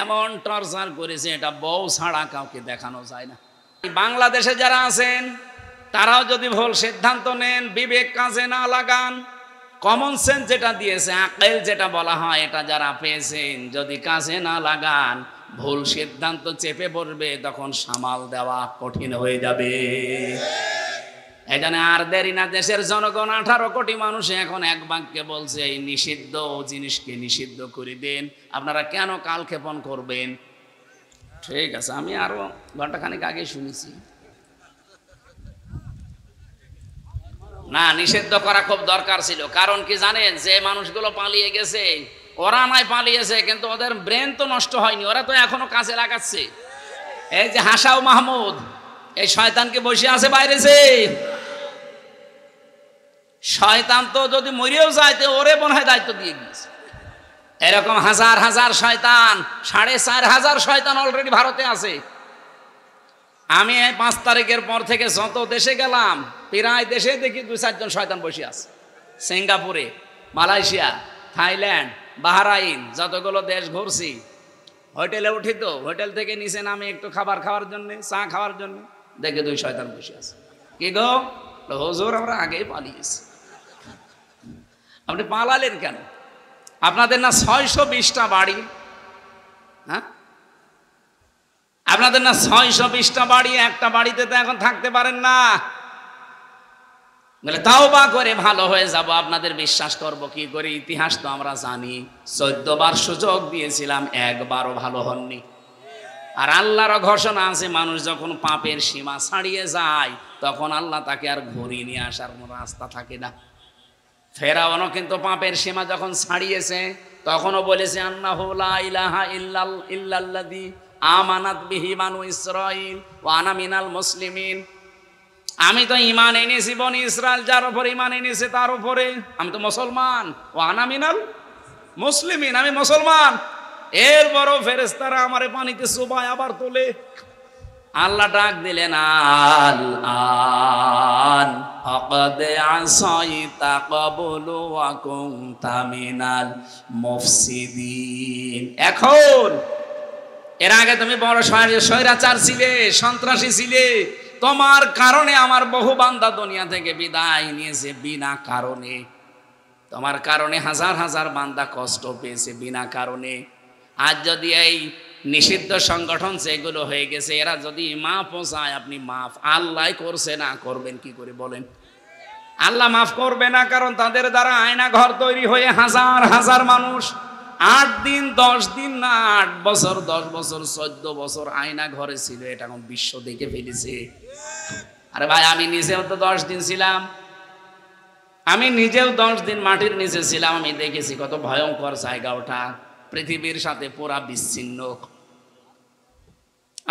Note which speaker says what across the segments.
Speaker 1: এমন টর্চার করেছে, এটা বউ ছাড়া কাউকে দেখানো যায় না। বাংলাদেশে যারা আছেন তারাও যদি ভুল সিদ্ধান্ত নেন, বিবেক কাজে না লাগান, কমন সেন্স যেটা দিয়েছে, আকল যেটা বলা হয়, এটা যারা পেয়েছেন যদি কাজে না লাগান, ভুল সিদ্ধান্ত চেপে পড়বে, তখন সামাল দেওয়া কঠিন হয়ে যাবে। এখানে আর দেরি না, দেশের জনগণ 18 কোটি মানুষ এখন এক বাক্যে বলছে এই নিষিদ্ধ জিনিসকে নিষিদ্ধ করে দেন। আপনারা কেন কালক্ষেপণ করবেন? ঠিক আছে, আমি আরো ঘন্টাখানিক আগে শুনেছি। না, নিষিদ্ধ করা খুব দরকার ছিল। কারণ কি জানেন, যে মানুষগুলো পালিয়ে গেছে, ওরা নয় পালিয়েছে, কিন্তু ওদের ব্রেন তো নষ্ট হয়নি, ওরা তো এখনো কাজে লাগাচ্ছে। এই যে হাসাও মাহমুদ, এই শয়তানকে বসে আছে বাইরে, যে শয়তান তো যদি মরিয়েও যায় তো ওরে মনে হয় দায়িত্ব দিয়ে গিয়েছে। এরকম হাজার হাজার শয়তান, 4500 শয়তান অলরেডি ভারতে আছে। আমি 5 তারিখের পর থেকে যত দেশে গেলাম, প্রায় দেশে দেখি 2-4 জন শয়তান বসে আছে। সিঙ্গাপুরে, মালয়েশিয়া, থাইল্যান্ড, বাহরাইন, যতগুলো দেশ ঘুরছি, হোটেলে উঠি তো হোটেল থেকে নিচে নামে একটু খাবার খাওয়ার জন্য, চা খাওয়ার জন্য, দেখে 2 শয়তান বসে আছে। কি গো হুজুর, আমরা আগেই পালিয়েছি। আপনি পালালেন কেন? আপনাদের না 620টা বাড়ি? হ্যাঁ, আপনাদের না 620টা বাড়ি? একটা বাড়িতে তো এখন থাকতে পারেন না। বলে তাওবা করে ভালো হয়ে যাব, আপনাদের বিশ্বাস করব কি করে? ইতিহাস তো আমরা জানি, 14 বার সুযোগ দিয়েছিলাম, একবারও ভালো হননি। আর আল্লাহর ঘোষণা আছে, মানুষ যখন পাপের সীমা ছাড়িয়ে যায়, তখন আল্লাহ তাকে আর ঘুরিয়ে নিয়ে আসার কোনো রাস্তা থাকে না। ফেরাউনও কিন্তু পাপের সীমা যখন ছাড়িয়েছে, তখনও বলেছে আন্নাহু লা ইলাহা ইল্লাল্লাযী আমানাত বিহি বানু ইসরাঈল ওয়া আনা মিনাল মুসলিমিন। আমি তো ঈমান এনেছি বনি ইসরাইল, যার উপর ঈমান এনেছে তার উপরে, আমি তো মুসলমান। ওয়া আনা মিনাল মুসলিমিন, আমি মুসলমান। এরপরও ফেরেশতারা আমারে পানিতে চুবায় আবার তোলে। আল্লাহ ডাক দিলেন, আল ফাকাদ আসাইতা ক্বাবলু ওয়া কুনতা মিনাল মুফসিদিন। এখন এর আগে তুমি বড় স্বৈরাচার ছিলে, সন্ত্রাসী ছিলে, তোমার কারণে আমার বহু বান্দা দুনিয়া থেকে বিদায় নিয়েছে বিনা কারণে। তোমার কারণে হাজার হাজার বান্দা কষ্ট পেয়েছে বিনা কারণে। আজ যদি এই নিষিদ্ধ সংগঠন যেগুলো হয়ে গেছে, এরা যদি মাফ চায়, আপনি মাফ আল্লাহ করছে না, করবেন কি করে বলেন? আল্লাহ মাফ করবে না, কারণ তাদের দ্বারা আয়না ঘর তৈরি হয়ে হাজার হাজার মানুষ 8 দিন 10 দিন না 8 বছর 10 বছর 14 বছর আয়না ঘরে ছিল। এটা এখন বিশ্ব দেখে ফেলেছে। আরে ভাই, আমি নিজেও তো 10 দিন ছিলাম, আমি নিজেও 10 দিন মাটির নিচে ছিলাম। আমি দেখেছি কত ভয়ঙ্কর জায়গা ওটা, পৃথিবীর সাথে পুরা বিচ্ছিন্ন।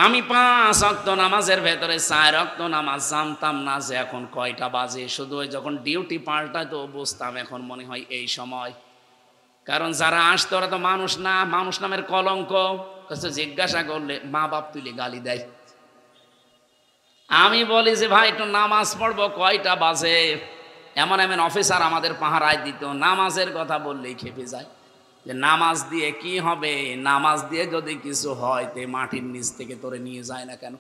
Speaker 1: আমি 5 ওয়াক্ত নামাজের ভেতরে 4 ওয়াক্ত নামাজ জানতাম না যে এখন কয়টা বাজে। শুধু যখন ডিউটি পাল্টায় তো বুঝতাম এখন মনে হয় এই সময়। কারণ যারা আসতো ওরা তো মানুষ না, মানুষ নামের কলঙ্ক। জিজ্ঞাসা করলে মা বাপ তুলে গালি দেয়। আমি বলি যে ভাই একটু নামাজ পড়বো, কয়টা বাজে? এমন এমন অফিসার আমাদের পাহারায় দিত, নামাজের কথা বললেই খেপে যায় যে নামাজ দিয়ে কি হবে? নামাজ দিয়ে যদি কিছু হয় তে মাটির নিচ থেকে তোরে নিয়ে যায় না কেন?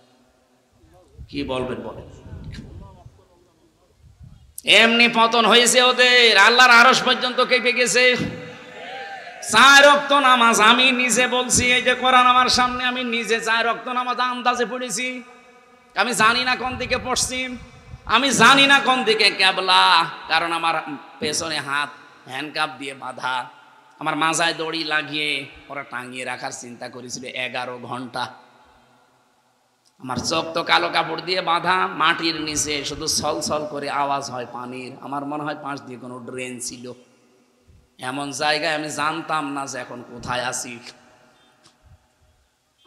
Speaker 1: কি বলবেন বলেন? এমনি পতন হয়েছে ওদের, আল্লাহর আরশ পর্যন্ত কেঁপে গেছে। 4 ওয়াক্ত নামাজ আমি নিজে বলছি, এই যে কোরআন আমার সামনে, আমি নিজে 4 ওয়াক্ত নামাজ আন্দাজে পড়েছি। আমি জানি না কোন দিকে পশ্চিম, আমি জানি না কোন দিকে কেবলা, কারণ আমার পেছনে হাত হ্যান্ডকাপ দিয়ে বাঁধা, আমার মাজায় দড়ি লাগিয়ে ওরা টাঙিয়ে রাখার চিন্তা করেছিল 11 ঘন্টা। আমার চোখ তো কালো কাপড় দিয়ে বাঁধা, মাটির নিচে শুধু ছলছল করে আওয়াজ হয় পানির। আমার মনে হয় পাশ দিয়ে কোনো ড্রেন ছিল। এমন জায়গায় আমি জানতাম না যে এখন কোথায় আছি।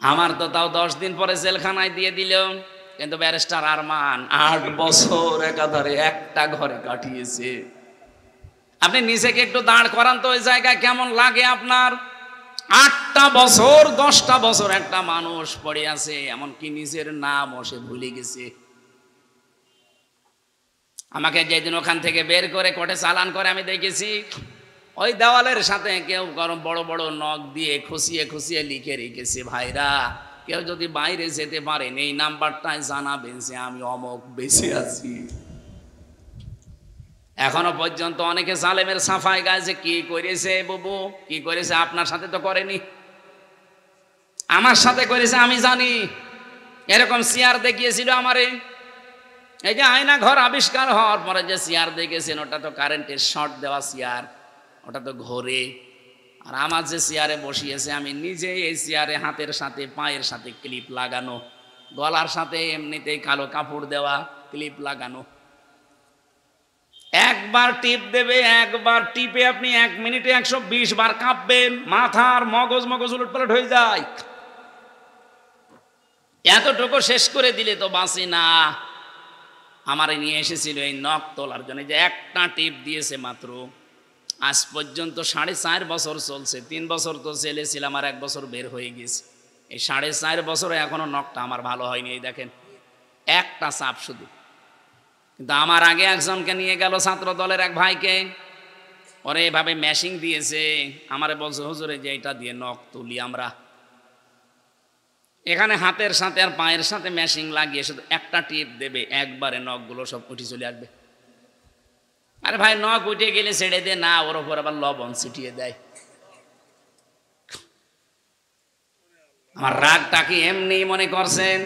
Speaker 1: আমার তো তাও 10 দিন পরে জেলখানায় দিয়ে দিল। কিন্তু ব্যারিস্টার আরমান 8 বছর একাধারে একটা ঘরে কাটিয়েছে। আপনি নিজেকে একটু দাঁড় করান তো ওই জায়গায়, কেমন লাগে আপনার? 8টা বছর 10টা বছর একটা মানুষ পড়ে আছে, এমনকি নিজের নাম সে ভুলে গেছে। আমাকে যেদিন ওখান থেকে বের করে কোর্টে চালান করে আমি দেখেছি, ওই দেওয়ালের সাথে কেউ গরম বড় বড় নখ দিয়ে খুশিয়ে খুশিয়ে লিখে রেখেছে, ভাইরা কেউ যদি বাইরে যেতে পারেন এই নাম্বারটায় জানাবেন যে আমি অমক বেঁচে আছি। এখনো পর্যন্ত অনেকে জালেমের সাফাই গায়ে কি করেছে, বাবু কি করেছে, আপনার সাথে তো করেনি, আমার সাথে করেছে আমি জানি। এরকম চেয়ার দেখিয়েছিল আমারে, এই যে আয়না ঘর আবিষ্কার হওয়ার পরে যে চেয়ার দেখেছেন ওটা তো কারেন্টের শর্ট দেওয়া চেয়ার, ওটা তো ঘোরে। আর আমার যে চেয়ারে বসিয়েছে আমি নিজে এই চেয়ারে হাতের সাথে পায়ের সাথে ক্লিপ লাগানো, গলার সাথে এমনিতেই কালো কাপড় দেওয়া ক্লিপ লাগানো। একবার টিপ দেবে, একবার টিপে আপনি 1 মিনিটে 120 বার কাঁপবেন, মাথার মগজ উলটপালট হয়ে যায়। এতটুকু শেষ করে দিলে তো বাঁচি না। আমারে নিয়ে এসেছিল এই নখ তোলার জন্য, যে একটা টিপ দিয়েছে মাত্র। আজ পর্যন্ত 4.5 বছর চলছে, 3 বছর তো ছেলে ছিলাম আর 1 বছর বের হয়ে গেছে। এই 4.5 বছরে এখনো নখটা আমার ভালো হয়নি। এই দেখেন একটা চাপ শুধু। কিন্তু আমার আগে একজনকে নিয়ে গেল ছাত্র দলের এক ভাইকে, ওরে এভাবে মেশিং দিয়েছে, আমারে বলছে হুজুরে যে এটা দিয়ে নখ তুলি আমরা। এখানে হাতের সাথে আর পায়ের সাথে মেশিং লাগিয়ে শুধু একটা টিপ দেবে, একবারে নখগুলো সব উঠে চলে আসবে। আরে ভাই নখ উঠে গেলে ছেড়ে দে না, ওর ওপর আবার লবণ ছিটিয়ে দেয়। আমার রাগটা কি এমনি মনে করছেন?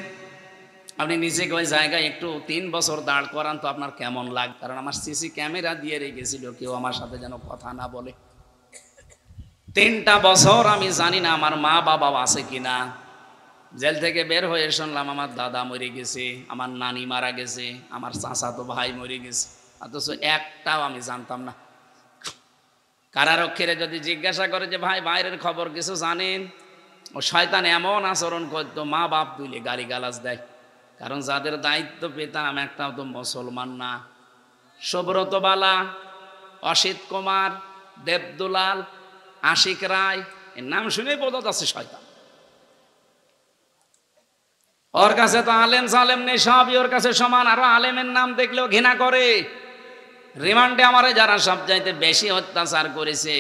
Speaker 1: আপনি নিজেকে ওই জায়গায় একটু 3 বছর দাঁড় করান তো আপনার কেমন লাগে। কারণ আমার সিসি ক্যামেরা দিয়ে রেখেছিল, কেউ আমার সাথে যেন কথা না বলে। 3টা বছর আমি জানি না আমার মা বাবা আছে কিনা। জেল থেকে বের হয়ে শুনলাম আমার দাদা মরে গেছে, আমার নানি মারা গেছে, আমার চাচাতো ভাই মরে গেছে, অথচ একটাও আমি জানতাম না। কারারক্ষীরা যদি জিজ্ঞাসা করে যে ভাই বাইরের খবর কিছু জানেন, ও শয়তান এমন আচরণ করতো, মা বাপ তুলে গালিগালাজ দেয়। কারণ যাদের দায়িত্ব পেতাম একটাও তো মুসলমান না। সুব্রত বালা, অসিত কুমার, দেবদুলাল, আশিক রায়, এর নাম শুনেই বোঝা যাচ্ছে শয়তান। ওর কাছে তো আলেম সালেম নেই, সবই ওর কাছে সমান। আরো আলেমের নাম দেখলেও ঘৃণা করে। রিমান্ডে আমারে যারা সবচাইতে বেশি অত্যাচার করেছে,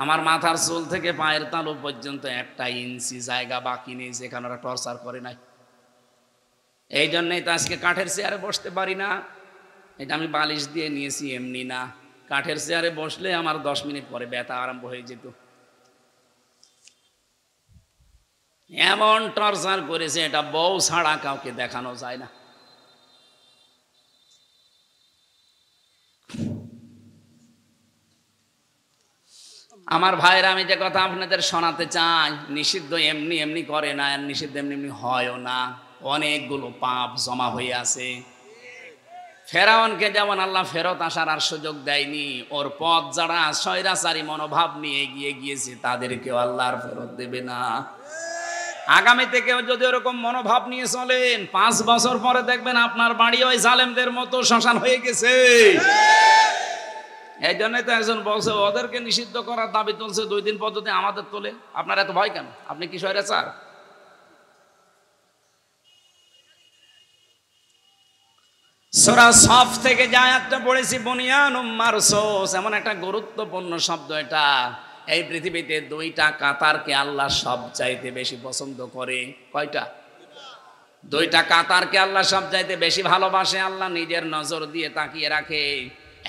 Speaker 1: আমার মাথার চুল থেকে পায়ের তালু পর্যন্ত 1 ইঞ্চি জায়গা বাকি নেই যেখানে ওরা টর্চার করে নাই। এই জন্যই তো আজকে কাঠের চেয়ারে বসতে পারি না। এটা আমি বালিশ দিয়ে নিয়েছি এমনি না। কাঠের চেয়ারে বসলে আমার 10 মিনিট পরে ব্যথা আরম্ভ হয়ে যেত। এমন টর্চার করেছে, এটা বউ ছাড়া কাউকে দেখানো যায় না। আমার ভাইরা, আমি যে কথা আপনাদের শোনাতে চাই, নিষিদ্ধ এমনি এমনি করে না, আর নিষিদ্ধ এমনি এমনি হয়ও না। অনেকগুলো পাপ জমা হয়ে আছে। ফেরাউনকে যেমন আল্লাহ ফেরত আসার আর সুযোগ দেয়নি, ওর পথ যারা স্বৈরাচারী মনোভাব নিয়ে এগিয়ে গিয়েছে তাদেরকেও আল্লাহ আর ফেরত দেবে না। আগামীতে কেউ যদি ওরকম মনোভাব নিয়ে চলেন, 5 বছর পরে দেখবেন আপনার বাড়ি ওই জালেমদের মতো শ্মশান হয়ে গেছে। এই জন্যই তো একজন বলছে ওদেরকে নিষিদ্ধ করার দাবি তুলছে, 2 দিন পদ্ধতি আমাদের তোলে। আপনার এত ভয় কেন? আপনি কি স্বৈরাচার? সূরা সফ থেকে যে আয়াতটা পড়েছি, বুনিয়ানুম মারসুস, এমন একটা গুরুত্বপূর্ণ শব্দ এটা। এই পৃথিবীতে 2টা কাতারকে আল্লাহ সবচাইতে বেশি পছন্দ করে। কয়টা? 2টা কাতারকে আল্লাহ সবচাইতে বেশি ভালোবাসে। আল্লাহ নিজের নজর দিয়ে তাকিয়ে রাখে।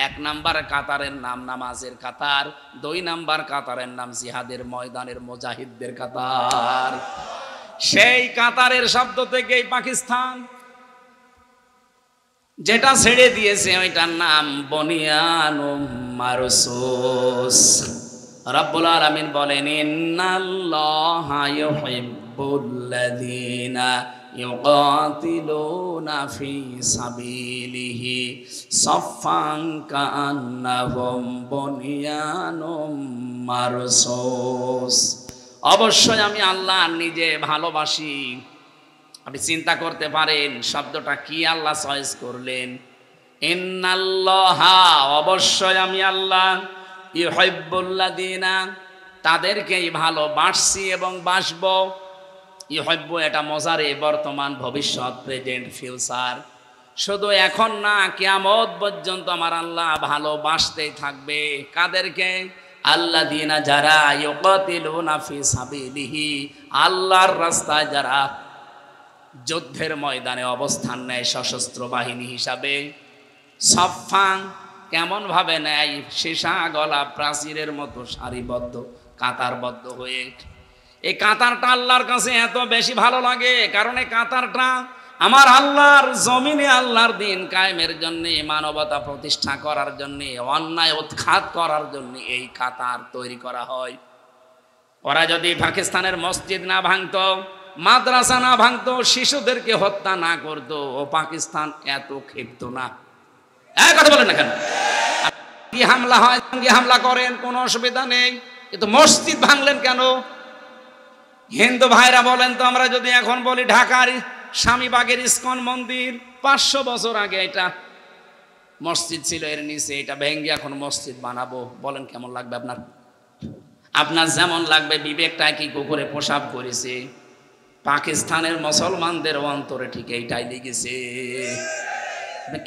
Speaker 1: 1 নাম্বার কাতারের নাম নামাজের কাতার, 2 নাম্বার কাতারের নাম জিহাদের ময়দানের মুজাহিদদের কাতার। সেই কাতারের শব্দ থেকেই পাকিস্তান যেটা ছেড়ে দিয়েছে ওইটার নাম বুনিয়ানুম মারসুস। রব্বুল আলামিন বলেন, ইন্নাল্লাহা ইউহিব্বুল্লাযীনা ইউকাতিলুনা ফি সাবিলিহি সাফফান কাআন্নাহুম বুনিয়ানুম মারসুস। অবশ্যই আমি আল্লাহ নিজে ভালোবাসি। আপনি চিন্তা করতে পারেন শব্দটা কি আল্লাহ চয়েস করলেন। ইন্নাল্লাহা, অবশ্যই আমি আল্লাহ, ইউহিব্বুল্লাযীনা, তাদেরকেই ভালোবাসছি এবং বাসবো। ইউহিব্বু এটা মজারে, বর্তমান, ভবিষ্যৎ, প্রেজেন্ট, ফিউচার। শুধু এখন না, কিয়ামত পর্যন্ত আমার আল্লাহ ভালোবাসতেই থাকবে। কাদেরকে? আল্লাযীনা যারা ইউকাতিলুনা ফি সাবিলিহি, আল্লাহর রাস্তায় যারা যুদ্ধের ময়দানে অবস্থান নেয় সশস্ত্র বাহিনী হিসাবে, সাফফান কেমন ভাবে নেয়, সীসা গলা প্রাচীরের মতো সারিবদ্ধ কাতারবদ্ধ হয়ে। এই কাতারটা আল্লাহর কাছে এত বেশি ভালো লাগে, কারণ এই কাতারটা আমার আল্লাহর জমিনে আল্লাহর দিন কায়েমের জন্য, মানবতা প্রতিষ্ঠা করার জন্য, অন্যায় উৎখাত করার জন্য এই কাতার তৈরি করা হয়। ওরা যদি পাকিস্তানের মসজিদ না ভাঙতো, মাদ্রাসা না ভাঙতো, শিশুদেরকে হত্যা না করতো, ও পাকিস্তান এত ক্ষিপ্ত না। কথা বলেন না কেন? কি হামলা হয়, জঙ্গি হামলা করেন, কোনো অসুবিধা নেই, কিন্তু মসজিদ ভাঙলেন কেন? হিন্দু ভাইরা বলেন তো, আমরা যদি এখন বলি ঢাকার স্বামীবাগের ইস্কন মন্দির 500 বছর আগে এটা মসজিদ ছিল, এর নিচে এটা ভেঙে এখন মসজিদ বানাবো, বলেন কেমন লাগবে আপনার? আপনার যেমন লাগবে। বিবেকটা কি কুকুরে পেশাব করেছে? পাকিস্তানের মুসলমানদের অন্তরে ঠিক এইটাই লেগেছে।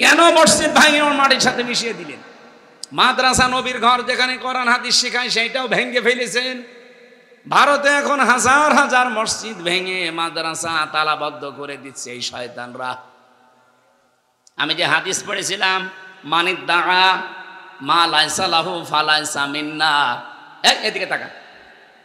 Speaker 1: কেন মসজিদ ভাঙে ওর মাটির সাথে মিশিয়ে দিলেন? মাদ্রাসা নবীর ঘর যেখানে কোরআন হাদিস শেখায় সেইটাও ভেঙে ফেলেছেন। ভারতে এখন হাজার হাজার মসজিদ ভেঙে মাদ্রাসা তালাবদ্ধ করে দিচ্ছে এই শয়তানরা। আমি যে হাদিস পড়েছিলাম, মানিদ্দাআ মা লাইসা লাহু ফালাইসা মিন্না, এদিকে তাকা,